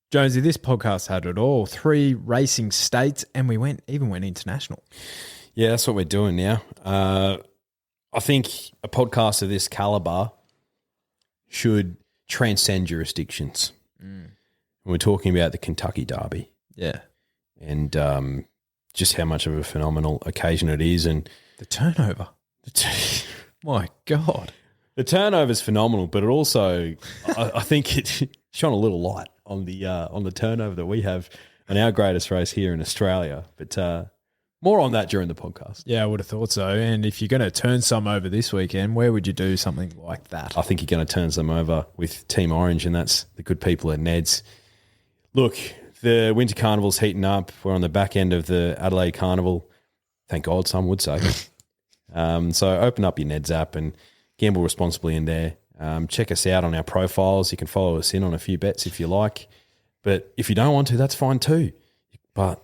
Jonesy, this podcast had it all. 3 racing states, and we even went international. Yeah, that's what we're doing now. I think a podcast of this caliber should transcend jurisdictions. We're talking about the Kentucky Derby. Yeah. And just how much of a phenomenal occasion it is. And the turnover. My God. The turnover is phenomenal, but it also, I think it shone a little light on the turnover that we have on our greatest race here in Australia. But more on that during the podcast. Yeah, I would have thought so. And if you're going to turn some over this weekend, where would you do something like that? I think you're going to turn some over with Team Orange, and that's the good people at Ned's. Look, the Winter Carnival's heating up. We're on the back end of the Adelaide Carnival. Thank God, some would say. So open up your Ned's app and gamble responsibly in there. Check us out on our profiles. You can follow us in on a few bets if you like. But if you don't want to, that's fine too. But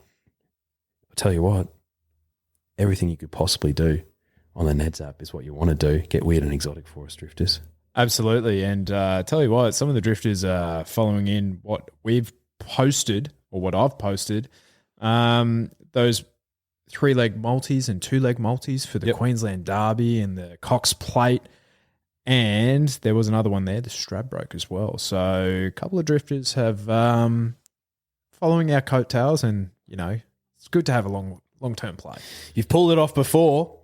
I'll tell you what, everything you could possibly do on the Ned's app is what you want to do. Get weird and exotic for us, drifters. Absolutely. And tell you what, some of the drifters are following in what we've posted or what I've posted. Those 3-leg multis and 2-leg multis for the Queensland Derby and the Cox Plate. And there was another one there, the Stradbroke as well. So a couple of drifters have following our coattails, and, you know, it's good to have a long-term play. You've pulled it off before.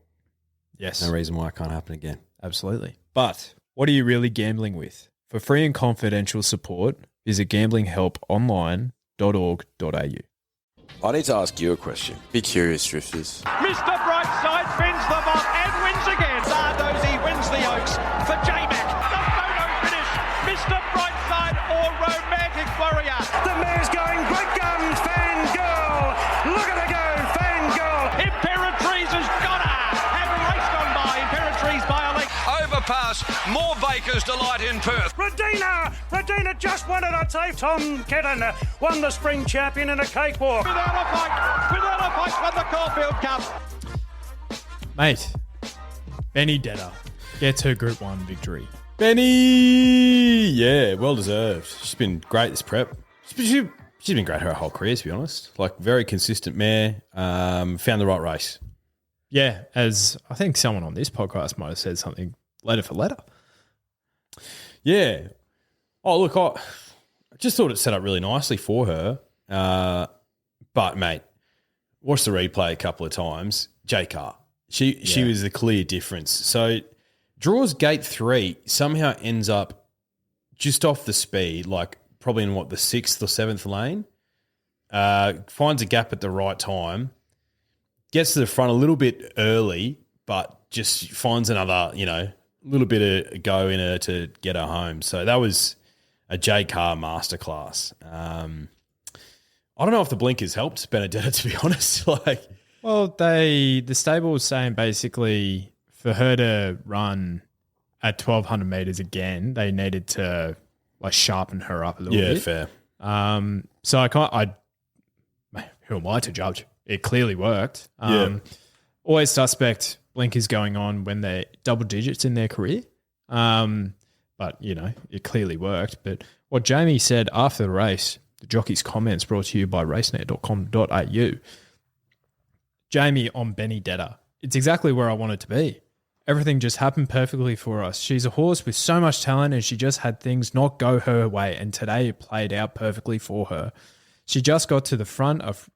Yes. No reason why it can't happen again. Absolutely. But what are you really gambling with? For free and confidential support, visit gamblinghelponline.org.au. I need to ask you a question. Be curious, drifters. Mr. Brightside fends them off and wins again. Zardozi wins the Oaks for J-Mac. The photo finish. Mr. Brightside or Romantic Warrior. The mare's going. Great guns. Fangirl. Look at her go. Fangirl. Imperatrice has got her. And raced on by Imperatrice by a leg. Overpass. More Baker's Delight in Perth. Radina just won it, I'd say. Tom Kedden won the spring champion in a cakewalk. Without a fight, won the Caulfield Cup. Mate, Benedetta gets her Group 1 victory. Benny! Yeah, well deserved. She's been great this prep. She's been great her whole career, to be honest. Like, very consistent mare. Found the right race. Yeah, as I think someone on this podcast might have said something letter for letter. Yeah. Oh, look, I just thought it set up really nicely for her. But, mate, watched the replay a couple of times. Jamie Kah. She was the clear difference. So, draws gate 3, somehow ends up just off the speed, like probably in, the 6th or 7th lane. Finds a gap at the right time. Gets to the front a little bit early, but just finds another, little bit of go in her to get her home. So that was a Jamie Kah masterclass. I don't know if the blinkers helped Benedetta, to be honest. Well, the stable was saying basically for her to run at 1,200 metres again, they needed to sharpen her up a little bit. Yeah, fair. So who am I to judge? It clearly worked. Always suspect blinkers going on when they're double digits in their career. But, it clearly worked. But what Jamie said after the race, the jockey's comments brought to you by racenet.com.au. Jamie on Benedetta. It's exactly where I wanted to be. Everything just happened perfectly for us. She's a horse with so much talent and she just had things not go her way. And today it played out perfectly for her. She just got to the front of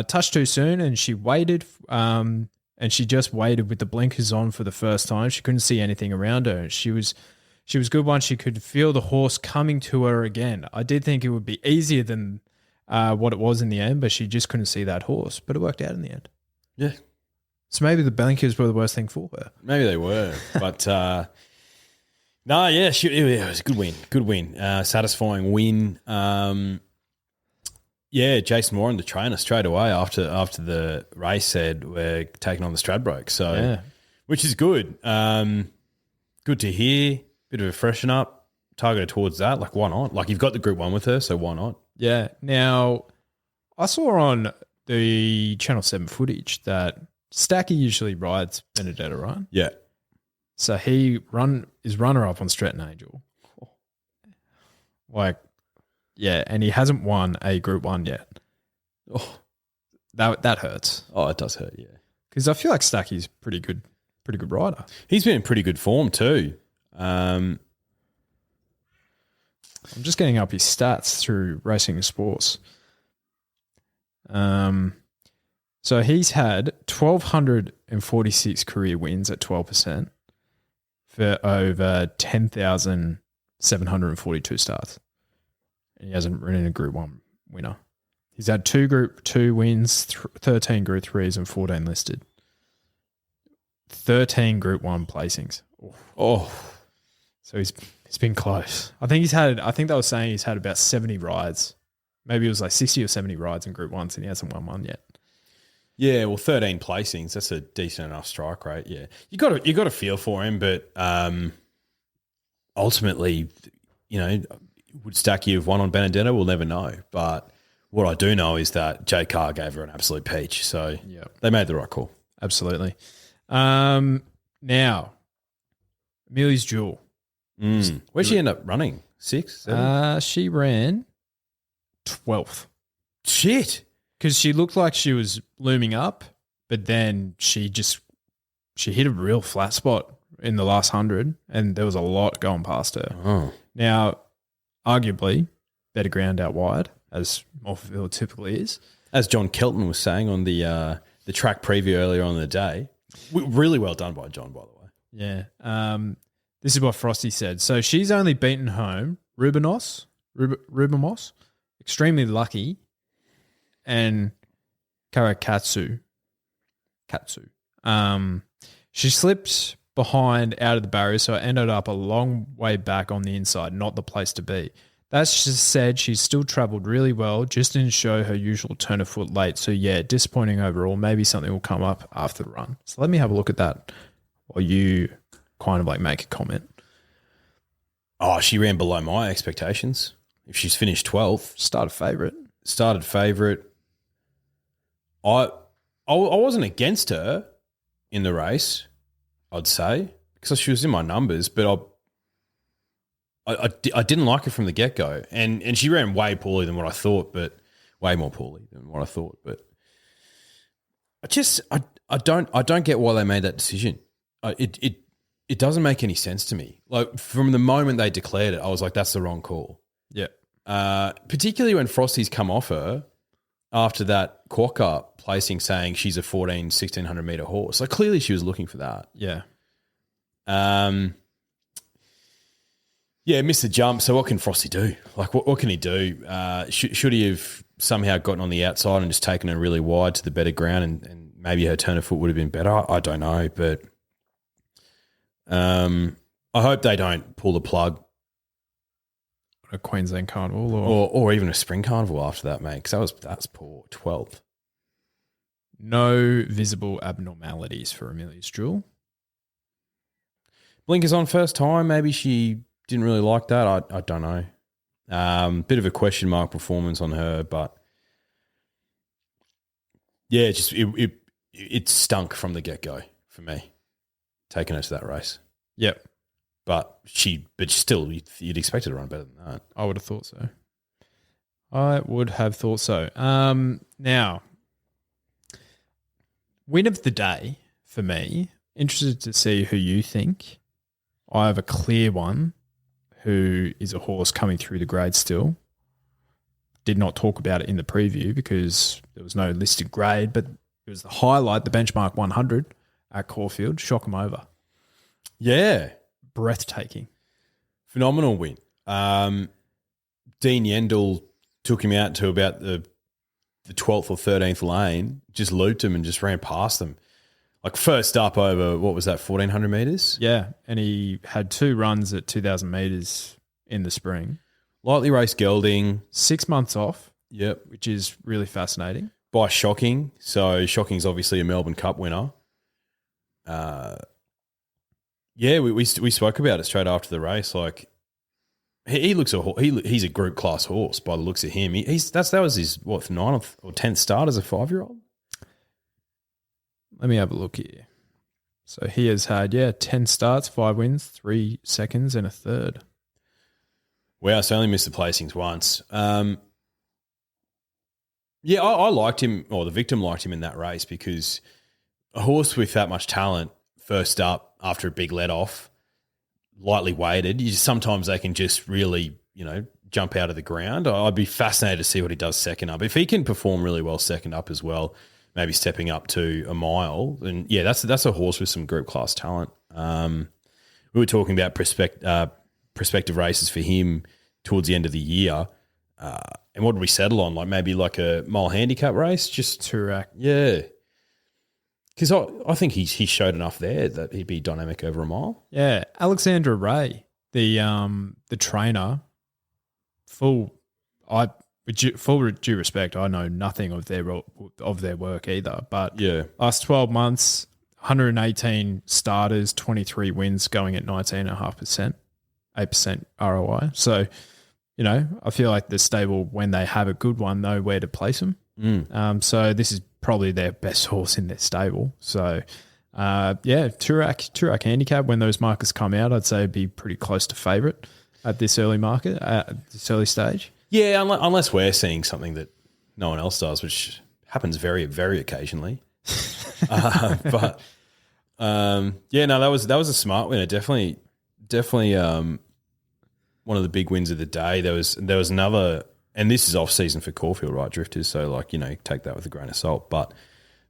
touch too soon and she waited and she just waited with the blinkers on for the first time. She couldn't see anything around her. She was good once she could feel the horse coming to her again. I did think it would be easier than what it was in the end, but she just couldn't see that horse. But it worked out in the end. Yeah. So maybe the blinkers were the worst thing for her. Maybe they were. But, it was a good win. Good win. Satisfying win. Jason Warren, the trainer, straight away after the race said we're taking on the Stradbroke. So, which is good. Good to hear. Bit of a freshen up. Targeted towards that. Why not? You've got the Group 1 with her, so why not? Yeah. Now, I saw on the Channel 7 footage that Stacky usually rides Benedetta, right? Yeah. So he is runner-up on Stratton Angel. Yeah, and he hasn't won a Group 1 yet. Oh, That hurts. oh, it does hurt, yeah. Because I feel like Stacky's pretty good rider. He's been in pretty good form too. I'm just getting up his stats through Racing and Sports. So he's had 1,246 career wins at 12% for over 10,742 starts. And he hasn't ridden a Group 1 winner. He's had 2 Group 2 wins, 13 Group 3s, and 14 listed. 13 Group 1 placings. Oh, So he's been close. I think they were saying he's had about 70 rides. Maybe it was like 60 or 70 rides in Group 1s and he hasn't won one yet. yeah. Well, 13 placings. That's a decent enough strike rate. Yeah, you got a feel for him, but ultimately, would Stacky have won on Benedetta? We'll never know. But what I do know is that Jamie Kah gave her an absolute peach. So they made the right call. Absolutely. Now, Amelia's Jewel. Where'd she end up running? 6, 7? She ran 12th Shit. because she looked like she was looming up, but then she hit a real flat spot in the last 100 and there was a lot going past her. Oh. Now, arguably, better ground out wide, as Morpheville typically is. As John Kelton was saying on the track preview earlier on in the day, really well done by John, by the way. Yeah. This is what Frosty said. So she's only beaten home Rubamos, Extremely Lucky, and Karakatsu. She slipped behind out of the barrier, so it ended up a long way back on the inside, not the place to be. That just said, she's still travelled really well, just didn't show her usual turn of foot late. So, yeah, disappointing overall. Maybe something will come up after the run. So let me have a look at that while you kind of like make a comment. Oh, she ran below my expectations. If she's finished 12th. Started favourite. I wasn't against her in the race, I'd say, because she was in my numbers, but I didn't like her from the get-go. And she ran way poorly than what I thought, but way more poorly than what I thought. But I don't get why they made that decision. It doesn't make any sense to me. Like, from the moment they declared it, I was like, that's the wrong call. Yeah. Particularly when Frosty's come off her after that Quokka placing saying she's a 1,600 metre horse. Like, clearly she was looking for that. Yeah. Yeah, missed the jump. So what can Frosty do? Like, what can he do? Should he have somehow gotten on the outside and just taken her really wide to the better ground and maybe her turn of foot would have been better? I don't know, but I hope they don't pull the plug. A Queensland Carnival Or even a Spring Carnival after that, mate, because that's poor. 12th. No visible abnormalities for Amelia's Jewel. Blinkers on first time. Maybe she didn't really like that. I don't know. Bit of a question mark performance on her, but yeah, it stunk from the get-go for me, taking her to that race. Yep. But still, you'd expect her to run better than that. I would have thought so. Now, win of the day for me. Interested to see who you think. I have a clear one who is a horse coming through the grade still. Did not talk about it in the preview because there was no listed grade, but it was the highlight, the benchmark 100 at Caulfield. Shock them over. Yeah. Breathtaking. Phenomenal win. Dean Yendall took him out to about the 12th or 13th lane, just looped him and just ran past them. Like, first up over, what was that, 1,400 metres? Yeah, and he had 2 runs at 2,000 metres in the spring. Lightly raced gelding. 6 months off. Yep. Which is really fascinating. By Shocking. So Shocking's obviously a Melbourne Cup winner. Yeah, we spoke about it straight after the race. Like, he looks he's a group class horse by the looks of him. That was his 9th or 10th start as a 5-year-old. Let me have a look here. So he has had 10 starts, 5 wins, 3 seconds, and a third. Wow, so I only missed the placings once. Yeah, I liked him, or the victim liked him in that race because a horse with that much talent, first up after a big let-off, lightly weighted, sometimes they can just really, jump out of the ground. I'd be fascinated to see what he does second up. If he can perform really well second up as well, maybe stepping up to a mile, then yeah, that's a horse with some group class talent. We were talking about prospective races for him towards the end of the year. And what did we settle on? Like maybe like a mile handicap race? Just Turak. Yeah. Because I think he showed enough there that he'd be dynamic over a mile. Yeah. Alexandra Ray, the trainer, with due respect, I know nothing of their work either. But yeah, last 12 months, 118 starters, 23 wins, going at 19.5%, 8% ROI. So, I feel like the stable, when they have a good one, know where to place them. So this is probably their best horse in their stable. So, Turak handicap, when those markers come out, I'd say it'd be pretty close to favourite at this early market, at this early stage. Yeah, unless we're seeing something that no one else does, which happens very, very occasionally. That was a smart winner. Definitely one of the big wins of the day. There was another, and this is off season for Caulfield, right, drifters? So take that with a grain of salt. But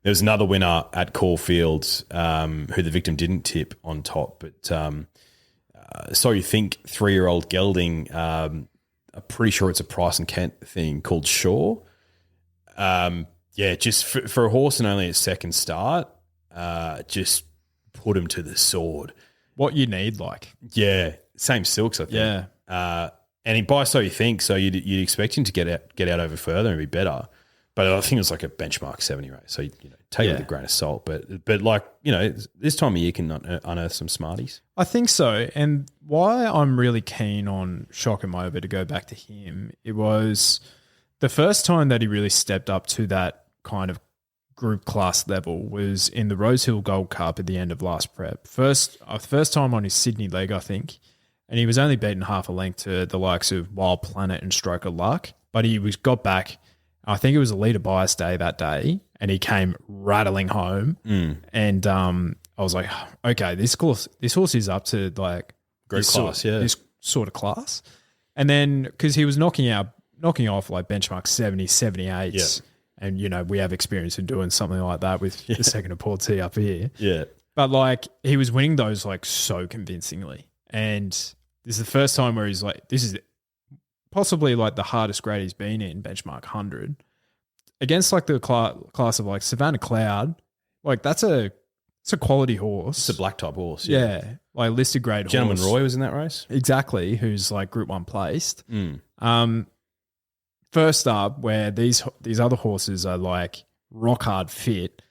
there was another winner at Caulfield who the victim didn't tip on top, but So You Think 3-year-old gelding. I'm pretty sure it's a Price and Kent thing called Shaw. Just for a horse and only its second start, just put him to the sword. What you need, Yeah, same silks, I think. Yeah. And he by So You Think, so you'd expect him to get out over further and be better. But I think it was like a benchmark 70 race. So, take it with a grain of salt. But this time of year can unearth some smarties. I think so. And why I'm really keen on Shock and Moba, to go back to him, it was the first time that he really stepped up to that kind of group class level was in the Rosehill Gold Cup at the end of last prep. First time on his Sydney leg, I think. And he was only beaten half a length to the likes of Wild Planet and Stroke of Luck. But he got back. I think it was a leader bias day that day, and he came rattling home. And I was like, okay, this horse is up to like great class, this sort of class. And then because he was knocking off like benchmark 70, 78s, and we have experience in doing something like that with the second of Port T up here. Yeah, but he was winning those so convincingly, and this is the first time where he's like, this is possibly the hardest grade he's been in, benchmark 100, against the class of Savannah Cloud. It's a quality horse. It's a black type horse. Yeah. Listed grade Gentleman horse. Roy was in that race. Exactly. Who's Group 1 placed. First up, where these other horses are rock hard fit,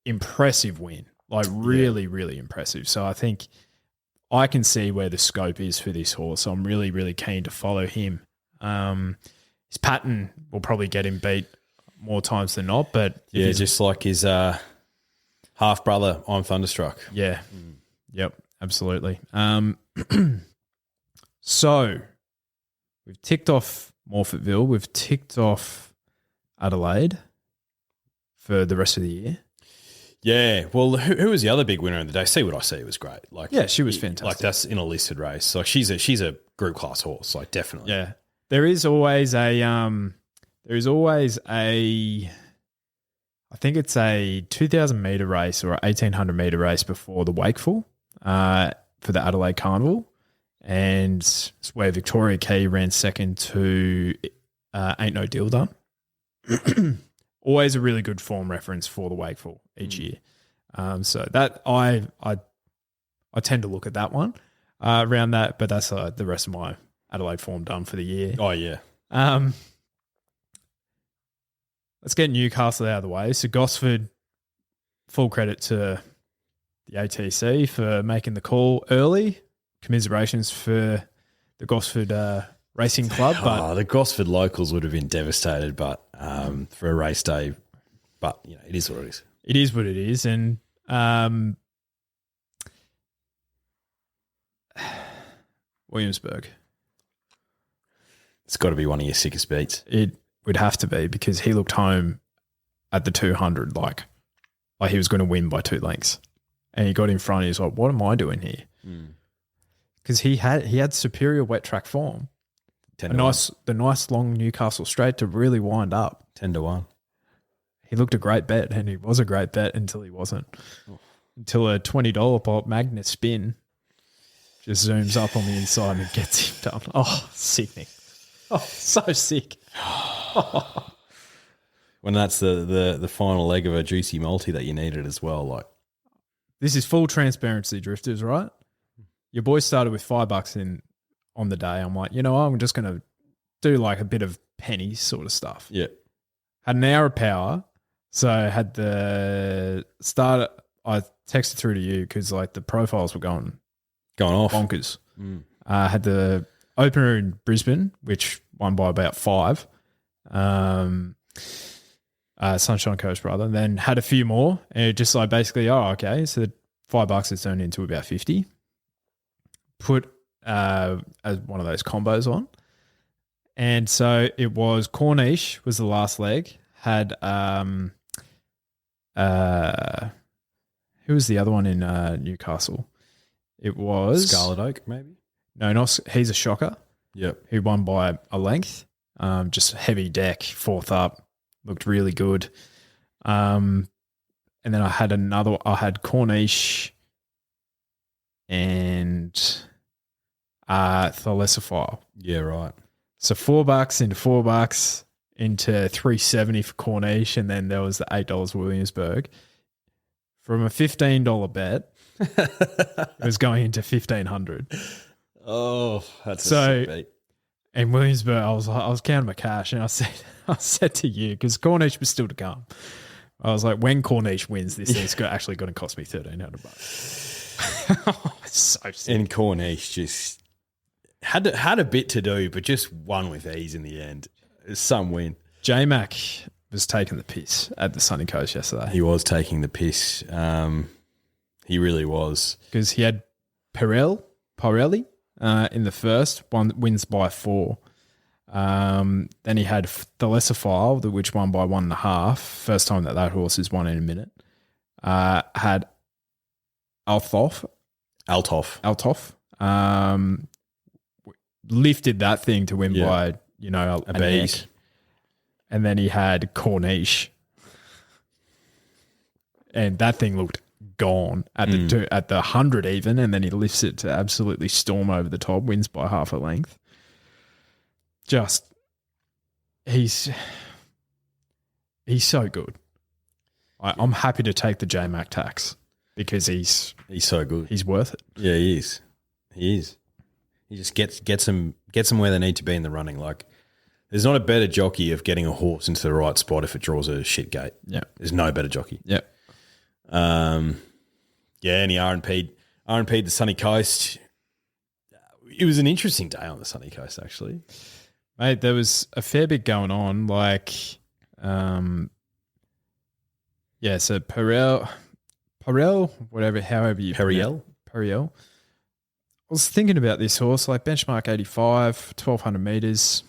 impressive win. Really, really impressive. So I think I can see where the scope is for this horse. So I'm really, really keen to follow him. His pattern will probably get him beat more times than not, but just like his half brother, I'm Thunderstruck. Yeah. Yep. Absolutely. So we've ticked off Morphettville. We've ticked off Adelaide for the rest of the year. Yeah. Well, who was the other big winner of the day? See What I See was great. She was fantastic. That's in a listed race. She's a group class horse. Definitely. Yeah. There is always I think it's a 2,000 metre race or a 1,800 metre race before the Wakeful for the Adelaide Carnival. And it's where Victoria Key ran second to Ain't No Deal Done. Always a really good form reference for the Wakeful each year. So that I tend to look at that one around that, but that's the rest of my Adelaide form done for the year. Oh, yeah. Let's get Newcastle out of the way. So Gosford, full credit to the ATC for making the call early. Commiserations for the Gosford Racing Club. But the Gosford locals would have been devastated, but for a race day. But it is what it is. It is what it is, and Williamsburg. It's got to be one of your sickest beats. It would have to be because he looked home at the 200 like he was going to win by 2 lengths. And he got in front and he's like, what am I doing here? Because he had superior wet track form. The nice long Newcastle straight to really wind up. 10-1. He looked a great bet, and he was a great bet until he wasn't. Until a $20 pop Magnus spin just zooms up on the inside and gets him done. Oh, sickening. Oh, so sick. When that's the final leg of a juicy multi that you needed as well. Like, this is full transparency, Drifters, right? Your boy started with $5 on the day. I'm like, you know what? I'm just going to do like a bit of pennies sort of stuff. Yeah. Had an hour of power. So I had the start. I texted through to you because like the profiles were going off. Bonkers. Had the opener in Brisbane, which won by about 5. Sunshine Coast, rather. And then had a few more. And it just like basically, okay. So the $5 has turned into about 50. Put as one of those combos on. And so it was Corniche was the last leg. Had who was the other one in Newcastle? It was Scarlet Oak, maybe? No, not he's a shocker. Yep. Who won by a length. Just heavy deck, 4th up. Looked really good. And then I had Corniche and Thalessifier. Yeah, right. So $4 into $4 into $3.70 for Corniche, and then there was the $8 Williamsburg. From a $15 bet, it was going into $1,500. Oh, that's a sick beat. In Williamsburg, I was counting my cash, and I said to you, because Corniche was still to come. I was like, when Corniche wins, this thing's actually going to cost me $1,300. It's so sick. And Corniche just had a bit to do, but just won with ease in the end. It's some win. J-Mac was taking the piss at the Sunny Coast yesterday. He was taking the piss. He really was. Because he had Pirelli in the first, wins by 4. Then he had Thalessifier, which won by 1.5. First time that horse has won in a minute. Had Althoff. Lifted that thing to win by, a neck. And then he had Corniche. And that thing looked gone at the 100 even, and then he lifts it to absolutely storm over the top, wins by half a length. Just, he's so good. I'm happy to take the J-Mac tax because he's so good. He's worth it. Yeah, he is. He just gets them where they need to be in the running. Like, there's not a better jockey of getting a horse into the right spot if it draws a shit gate. Yeah, there's no better jockey. Yeah. And he RNP'd the Sunny Coast. It was an interesting day on the Sunny Coast, actually. Mate, there was a fair bit going on. Like, so Perel, whatever, however you Periel. I was thinking about this horse, like benchmark 85, 1,200 metres.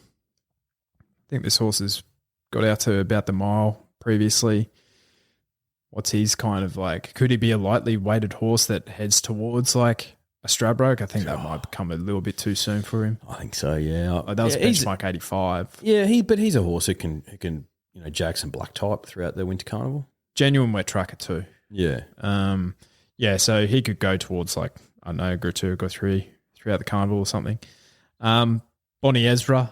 I think this horse has got out to about the mile previously. What's his kind of like? Could he be a lightly weighted horse that heads towards like a Stradbroke? I think that might become a little bit too soon for him. I think so, yeah. Like that was benchmark 85. Yeah, but he's a horse who can jag some black type throughout the Winter Carnival. Genuine wet tracker too. Yeah. So he could go towards like, I don't know, Group 2, Group 3 throughout the Carnival or something. Bonnie Ezra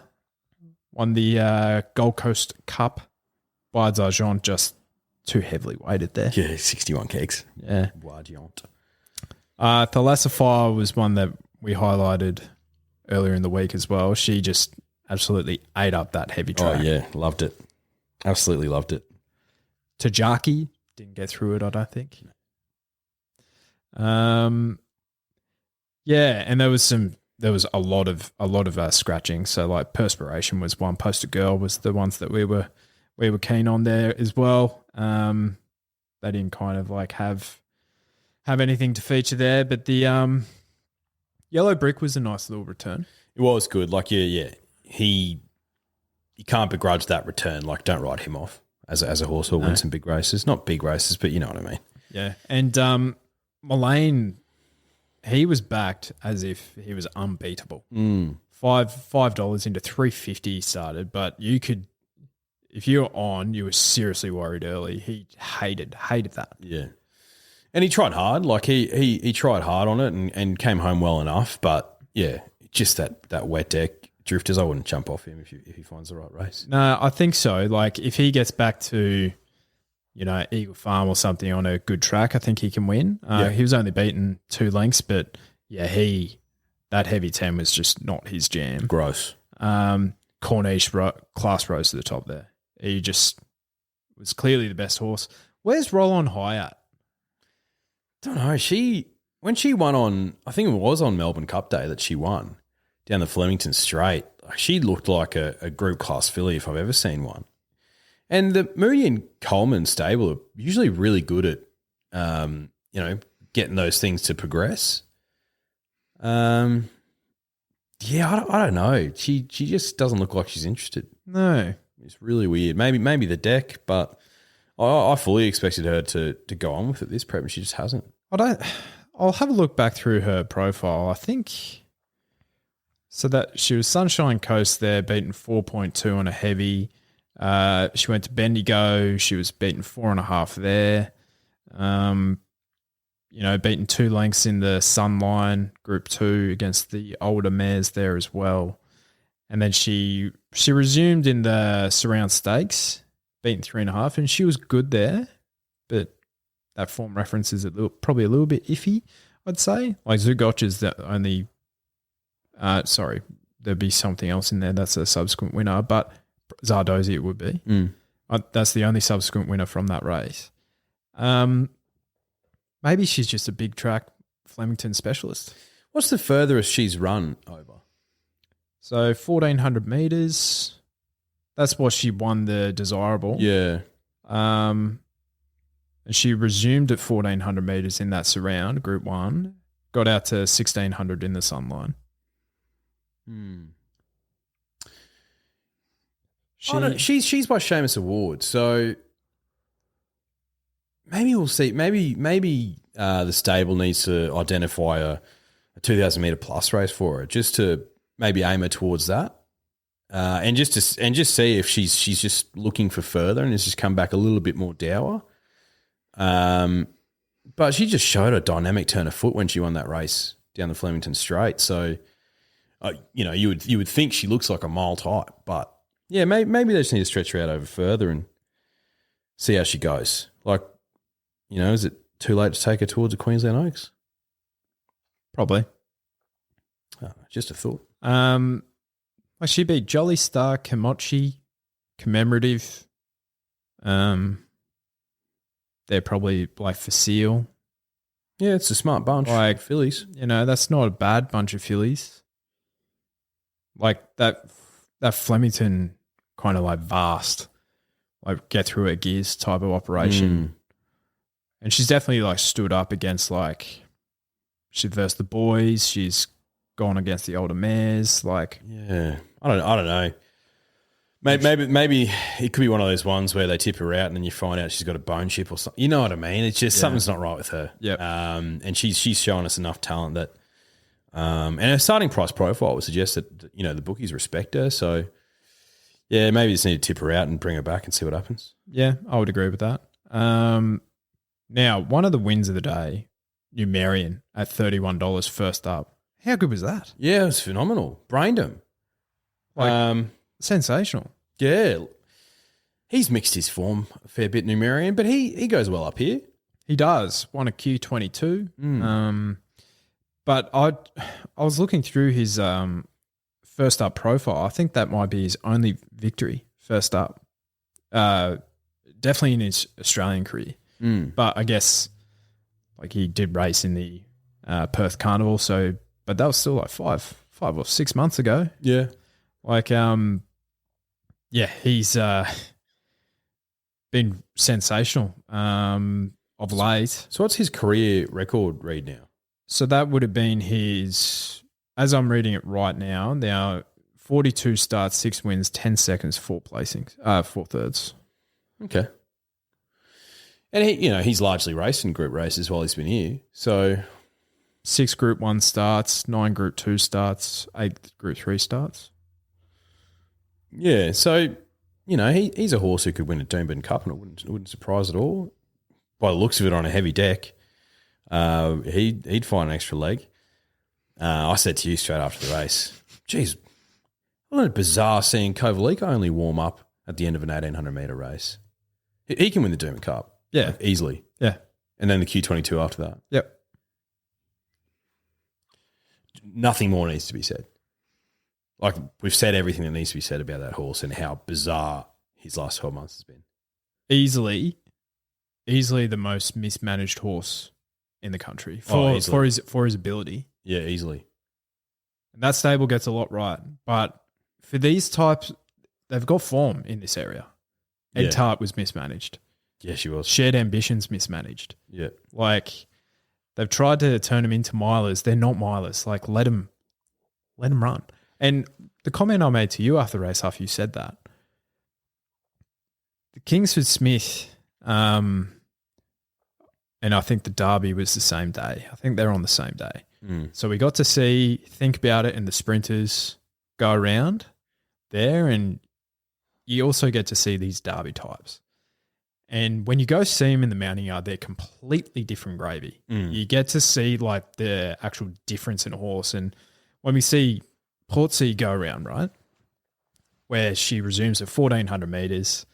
won the Gold Coast Cup. Bides Argent just too heavily weighted there. Yeah, 61 kegs. Yeah. Argent. Thalessifier was one that we highlighted earlier in the week as well. She just absolutely ate up that heavy track. Oh, yeah. Loved it. Absolutely loved it. Tajaki didn't get through it, I don't think. And there was a lot of scratching. So like Perspiration was one, Poster Girl was the ones that we were keen on there as well. They didn't kind of like have anything to feature there, but the Yellow Brick was a nice little return. It was good. Like, yeah. you can't begrudge that return. Like, don't write him off as a horse who'll win some big races. Not big races, but you know what I mean. Yeah. And Mullane, he was backed as if he was unbeatable. $5 into $3.50 started, but you could, if you were on, you were seriously worried early. He hated that. Yeah. And he tried hard. Like he tried hard on it and came home well enough. But yeah, just that wet deck drifters, I wouldn't jump off him if he finds the right race. No, I think so. Like if he gets back to, Eagle Farm or something on a good track, I think he can win. He was only beaten 2 lengths, but yeah, that heavy 10 was just not his jam. Gross. Corniche class rose to the top there. He just was clearly the best horse. Where's Roll On High at? Don't know. When she won on, I think it was on Melbourne Cup Day that she won down the Flemington Straight. She looked like a group class filly if I've ever seen one. And the Moody and Coleman stable are usually really good at, getting those things to progress. I don't know. She just doesn't look like she's interested. No. It's really weird. Maybe the deck, but I fully expected her to go on with it this prep, and she just hasn't. I'll have a look back through her profile. I think so that she was Sunshine Coast there, beaten 4.2 on a heavy. She went to Bendigo. She was beaten 4.5 there. Beaten 2 lengths in the Sunline Group 2 against the older mares there as well. And then she resumed in the Surround Stakes, beaten 3.5, and she was good there, but that form reference is probably a little bit iffy, I'd say. Like Zugoch is the only there'd be something else in there that's a subsequent winner, but Zardozi it would be. That's the only subsequent winner from that race. Maybe she's just a big track Flemington specialist. What's the furthest she's run over? So 1,400 metres. That's what she won the Desirable. Yeah. And she resumed at 1,400 metres in that surround, Group 1. Got out to 1,600 in the Sunline. She's by Seamus Award, so maybe we'll see. Maybe the stable needs to identify a 2,000 metre plus race for her, just to maybe aim her towards that, and just see if she's just looking for further and has just come back a little bit more dour. But she just showed a dynamic turn of foot when she won that race down the Flemington Straight. So, you would think she looks like a mile type, but yeah, maybe they just need to stretch her out over further and see how she goes. Like, is it too late to take her towards the Queensland Oaks? Probably. Just a thought. She beat Jolly Star, Komochi, Commemorative. They're probably like Facile. Yeah, it's a smart bunch. Like fillies. That's not a bad bunch of fillies. Like that Flemington kind of like vast, like get through her gears type of operation. And she's definitely like stood up against she versed the boys. She's gone against the older mares. Like, yeah, I don't know. Maybe it could be one of those ones where they tip her out and then you find out she's got a bone chip or something. You know what I mean? It's just something's not right with her. Yep. And she's shown us enough talent that, and her starting price profile would suggest that the bookies respect her. So yeah, maybe just need to tip her out and bring her back and see what happens. Yeah, I would agree with that. Now, one of the wins of the day, Numerian at $31 first up. How good was that? Yeah, it was phenomenal. Brained him. Sensational. Yeah. He's mixed his form a fair bit, Numerian, but he goes well up here. He does. Won a Q22. But I was looking through his first up profile. I think that might be his only victory first up. Definitely in his Australian career. But I guess he did race in the Perth Carnival, but that was still like five or 6 months ago. Yeah. He's been sensational of late. So what's his career record read now? So that would have been his, as I'm reading it right now, 42 starts, 6 wins, 10 seconds, 4 placings, 4 thirds. Okay. And he's largely raced in group races while he's been here. So 6 Group 1 starts, 9 Group 2 starts, 8 Group 3 starts. yeah, so he's a horse who could win a Doomben Cup, and it wouldn't surprise at all. By the looks of it, on a heavy deck, he'd find an extra leg. I said to you straight after the race, geez, wasn't it bizarre seeing Kovalik only warm up at the end of an 1,800 metre race? He can win the Doomben Cup. Yeah. Like, easily. Yeah. And then the Q22 after that. Yep. Nothing more needs to be said. Like, we've said everything that needs to be said about that horse and how bizarre his last 12 months has been. Easily the most mismanaged horse in the country for his ability. Yeah, easily. And that stable gets a lot right. But for these types, they've got form in this area. Ed Tart was mismanaged. Yeah, she was. Shared Ambitions mismanaged. Yeah. Like, they've tried to turn them into milers. They're not milers. Like, let them run. And the comment I made to you after the race, after you said that, the Kingsford Smith, and I think the Derby was the same day. I think they're on the same day. So we got to think about it, and the sprinters go around there, and you also get to see these Derby types. And when you go see them in the mounting yard, they're completely different gravy. You get to see like the actual difference in a horse. And when we see Portsea go around, right, where she resumes at 1,400 metres,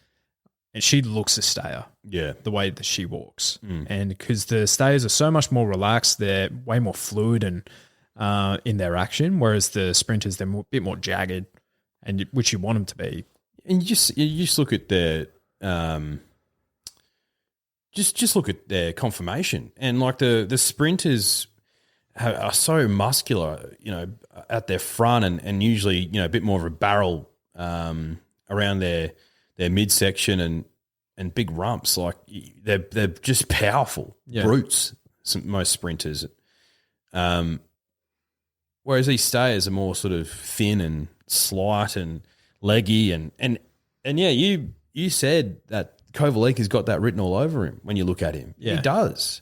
and she looks a stayer. Yeah. The way that she walks. And because the stayers are so much more relaxed, they're way more fluid and in their action, whereas the sprinters, they're a bit more jagged, and which you want them to be. And you just look at their just look at their conformation, and like the sprinters are so muscular, at their front, and usually a bit more of a barrel around their midsection and big rumps. Like they're just powerful brutes. Most sprinters, whereas these stayers are more sort of thin and slight and leggy, and yeah, you said that Kovalik has got that written all over him when you look at him. Yeah. He does.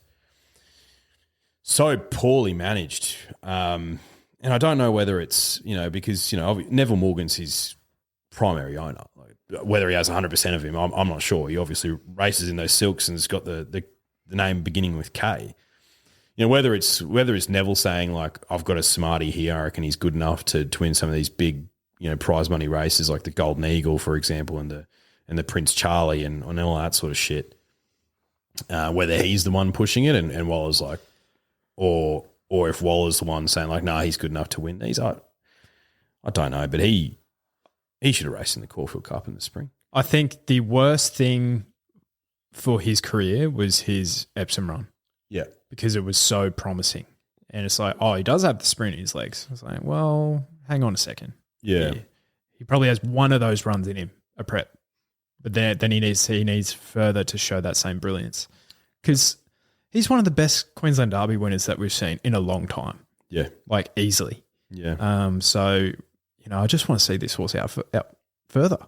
So poorly managed. And I don't know whether it's, because, Neville Morgan's his primary owner. Like, whether he has 100% of him, I'm not sure. He obviously races in those silks and has got the name beginning with K. Whether it's Neville saying, like, I've got a smartie here, I reckon he's good enough to win some of these big, prize money races like the Golden Eagle, for example, and the Prince Charlie and all that sort of shit. Whether he's the one pushing it and Waller's like, or if Waller's the one saying like, nah, he's good enough to win these. I don't know, but he should have raced in the Caulfield Cup in the spring. I think the worst thing for his career was his Epsom run. Yeah. Because it was so promising. And it's like, oh, he does have the sprint in his legs. I was like, well, hang on a second. Yeah. He probably has one of those runs in him, a prep. But then he needs further to show that same brilliance. Because he's one of the best Queensland Derby winners that we've seen in a long time. Yeah. Like, easily. Yeah. So, I just want to see this horse out further.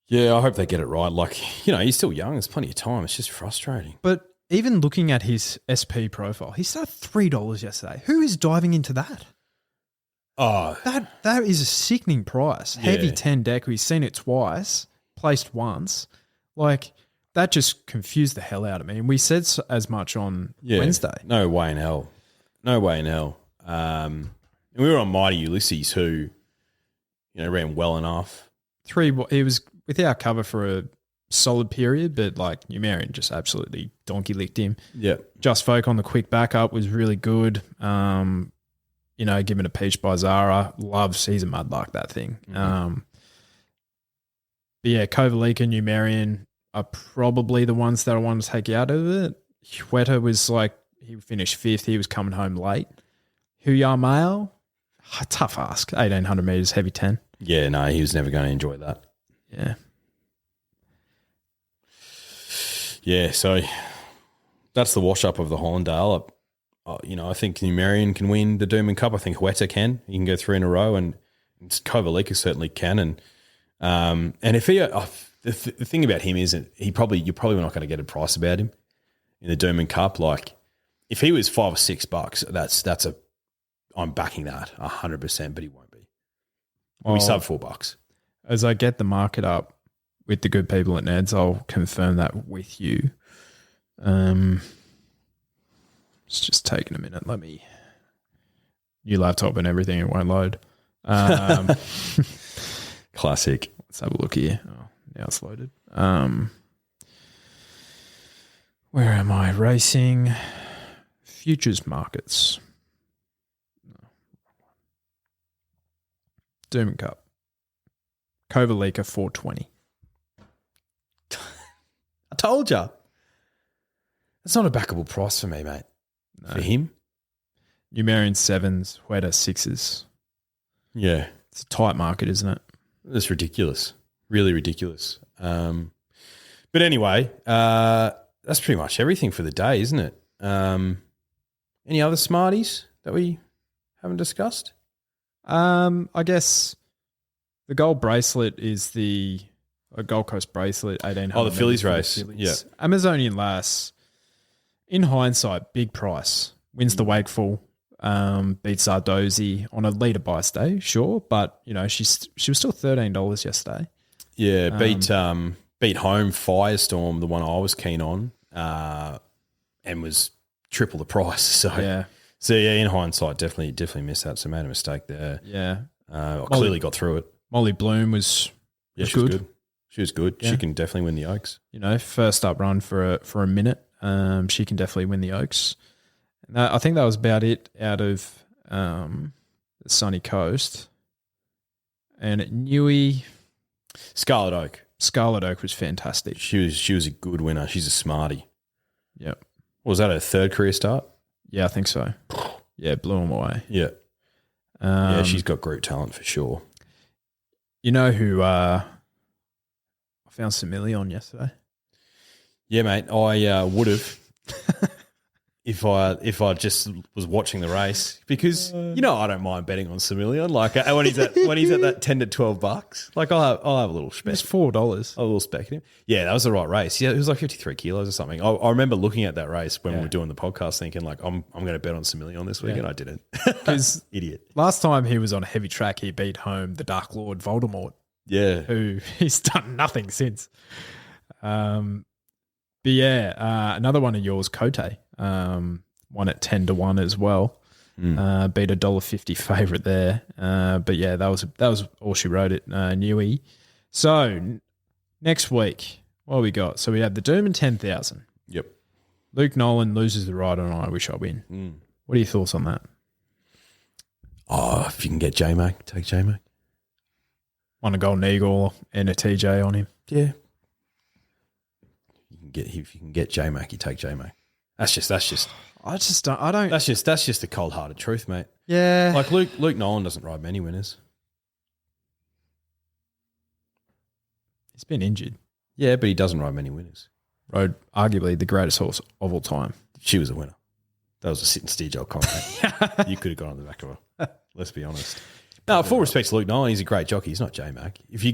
Yeah, I hope they get it right. Like, he's still young. There's plenty of time. It's just frustrating. But even looking at his SP profile, he started $3 yesterday. Who is diving into that? Oh, that is a sickening price. Yeah. Heavy 10 deck. We've seen it twice, placed once. Like, that just confused the hell out of me. And we said as much on Wednesday. No way in hell. And we were on Mighty Ulysses, who, ran well enough. He was without cover for a solid period, but like Numerian just absolutely donkey licked him. Yeah. Just Folk on the quick backup was really good. Given a peach by Zara, he's a mudlark, that thing. Mm-hmm. But yeah, Kovalik and Numerian are probably the ones that I want to take out of it. Hueta was like, he finished 5th. He was coming home late. Huyar Mail, tough ask. 1,800 metres, heavy 10. Yeah, no, he was never going to enjoy that. Yeah. Yeah, so that's the wash-up of the Hollandale. I think Numerian can win the Doomben Cup. I think Hueta can. He can go 3 in a row and Kovalika certainly can, and if he, the thing about him is that you're probably not going to get a price about him in the Doomben Cup. Like if he was $5 or $6, I'm backing that 100%, but he won't be. He'll be sub $4. As I get the market up with the good people at Ned's, I'll confirm that with you. It's just taking a minute. New laptop and everything, it won't load. Classic. Let's have a look here. Oh, now it's loaded. Where am I? Racing futures markets. Doomben Cup. Kovalika 420. I told you. That's not a backable price for me, mate. No. For him? Numerian 7s, Hueda 6s. Yeah. It's a tight market, isn't it? That's ridiculous. Really ridiculous. But anyway, that's pretty much everything for the day, isn't it? Any other smarties that we haven't discussed? I guess the gold bracelet is the Gold Coast bracelet, 1800. Oh, the Phillies race. Yeah. Amazonian Lass, in hindsight, big price. Wins the Wakeful, beats Zardozi on a leader bias day, sure, but she was still $13 yesterday. Yeah, beat Home Firestorm, the one I was keen on, and was triple the price. So yeah, in hindsight, definitely missed that. So made a mistake there. Yeah, clearly got through it. Molly Bloom was good. She was good. Yeah. She can definitely win the Oaks. First up run for a minute. She can definitely win the Oaks. And I think that was about it out of the Sunny Coast. And at Newey, Scarlet Oak was fantastic. She was a good winner. She's a smartie. Yep. Was that her third career start? Yeah, I think so. Yeah, blew them away. Yeah. Yeah, she's got group talent for sure. You know who I found Simile on yesterday? Yeah, mate. I would have if I just was watching the race because I don't mind betting on Similion. Like when he's at that $10 to $12, like I'll have a little spec. It's $4. A little spec in him. Yeah, that was the right race. Yeah, it was like 53 kilos or something. I remember looking at that race when we were doing the podcast, thinking like I'm going to bet on Similion this week, and I didn't. Because idiot. Last time he was on a heavy track, he beat home the Dark Lord Voldemort. Yeah, who he's done nothing since. But yeah, another one of yours, Cote, won at 10 to 1 as well. Beat $1.50 favourite there. But yeah, that was all she wrote at Newey. So next week, what we got? So we have the Doom and 10,000. Yep. Luke Nolan loses the ride on I Wish I Win. What are your thoughts on that? Oh, if you can get J-Mac, take J-Mac. Won a Golden Eagle and a TJ on him. Yeah. If you can get J-Mac, you take J-Mac. That's just the cold-hearted truth, mate. Yeah. Like Luke Nolan doesn't ride many winners. He's been injured. Yeah, but he doesn't ride many winners. Rode arguably the greatest horse of all time. She was a winner. That was a sit and steer job comment. You could have gone on the back of her. Let's be honest. No, full respect to Luke Nolan. He's a great jockey. He's not J-Mac. If you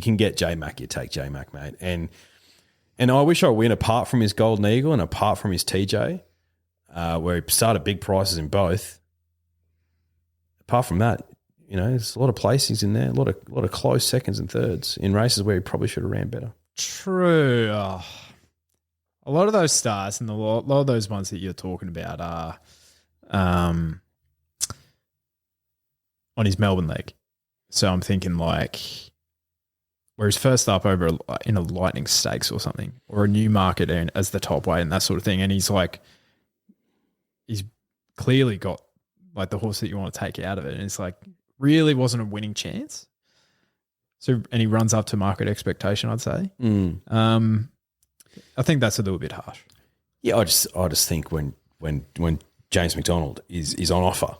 can get J-Mac, you take J-Mac, mate. And I wish I win apart from his Golden Eagle and apart from his TJ, where he started big prices in both. Apart from that, there's a lot of placings in there, a lot of close seconds and thirds in races where he probably should have ran better. True. Oh, a lot of those stars and a lot of those ones that you're talking about are on his Melbourne leg. So I'm thinking like where he's first up over in a Lightning Stakes or something, or a Newmarket as the top weight and that sort of thing. And he's clearly got like the horse that you want to take out of it. And it's like really wasn't a winning chance. So, and he runs up to market expectation, I'd say. I think that's a little bit harsh. Yeah, I just think when James McDonald is on offer,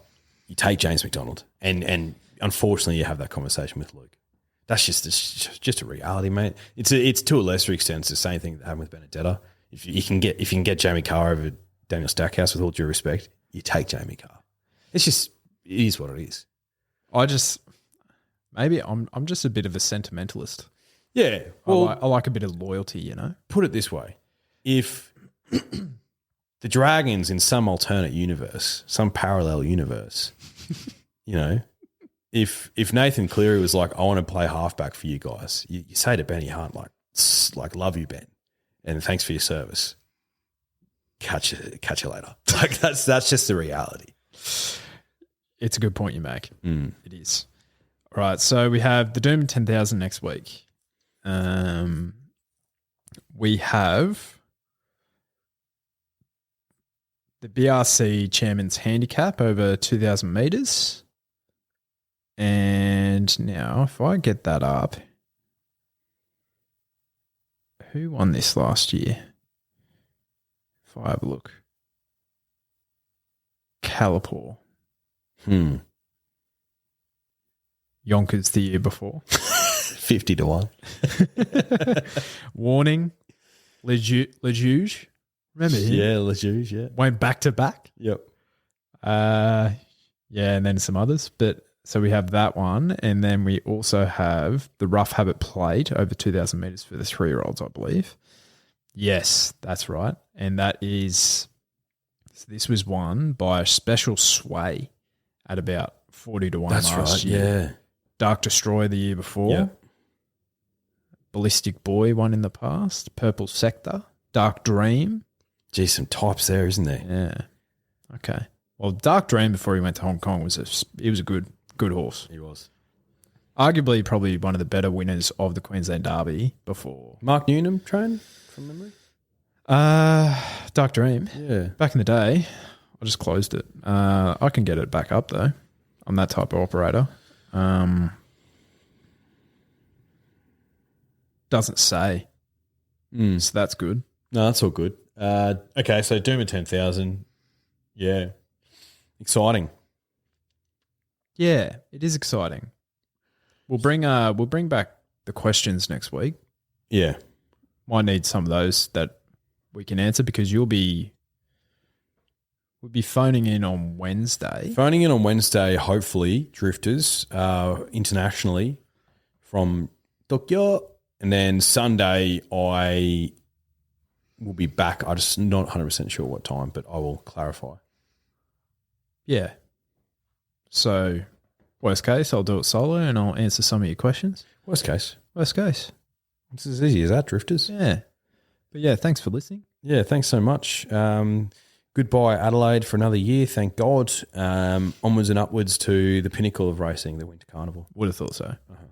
you take James McDonald, and unfortunately you have that conversation with Luke. That's just a reality, mate. It's to a lesser extent it's the same thing that happened with Benedetta. If you can get Jamie Kah over Daniel Stackhouse, with all due respect, you take Jamie Kah. It is what it is. I just Maybe I'm just a bit of a sentimentalist. Yeah. Well, I like a bit of loyalty, you know? put it this way. If the Dragons in some alternate universe, some parallel universe, you know, if Nathan Cleary was like, I want to play halfback for you guys, you say to Benny Hunt, like, love you, Ben, and thanks for your service. Catch you later. Like that's just the reality. It's a good point you make. It is. All right, so we have the Doom 10,000 next week. We have the BRC Chairman's Handicap over 2,000 metres. And now, if I get that up, who won this last year? If I have a look. Calipore. Yonkers the year before. 50-1. Warning. Lejuge. Remember him? Yeah, Lejuge, yeah. Went back to back. Yep. Yeah, and then some others. But so we have that one. And then we also have the Rough Habit Plate over 2,000 metres for the 3-year-olds, I believe. Yes, that's right. And that is, this was won by a Special Sway at about 40-1 That's last right, year. yeah. Dark Destroyer the year before. Yep. Ballistic Boy won in the past. Purple Sector. Dark Dream. Gee, some types there, isn't there? Yeah. Okay. Well, Dark Dream before he went to Hong Kong was a good horse. He was. Arguably probably one of the better winners of the Queensland Derby before. Mark Newnham trained from memory? Dark Dream. Yeah. Back in the day, I just closed it. I can get it back up though. I'm that type of operator. Doesn't say. So that's good. No, that's all good. Okay, so Doom at 10,000. Yeah. Exciting. Yeah, it is exciting. We'll bring back the questions next week. Yeah. Might need some of those that we can answer because we'll be phoning in on Wednesday. Phoning in on Wednesday, hopefully, drifters internationally from Tokyo. And then Sunday, I will be back. I'm just not 100% sure what time, but I will clarify. Yeah. So, worst case, I'll do it solo and I'll answer some of your questions. Worst case. Worst case. It's as easy as that, drifters. Yeah. But yeah, thanks for listening. Yeah, thanks so much. Goodbye, Adelaide, for another year. Thank God. Onwards and upwards to the pinnacle of racing, the Winter Carnival. Would have thought so. Uh-huh.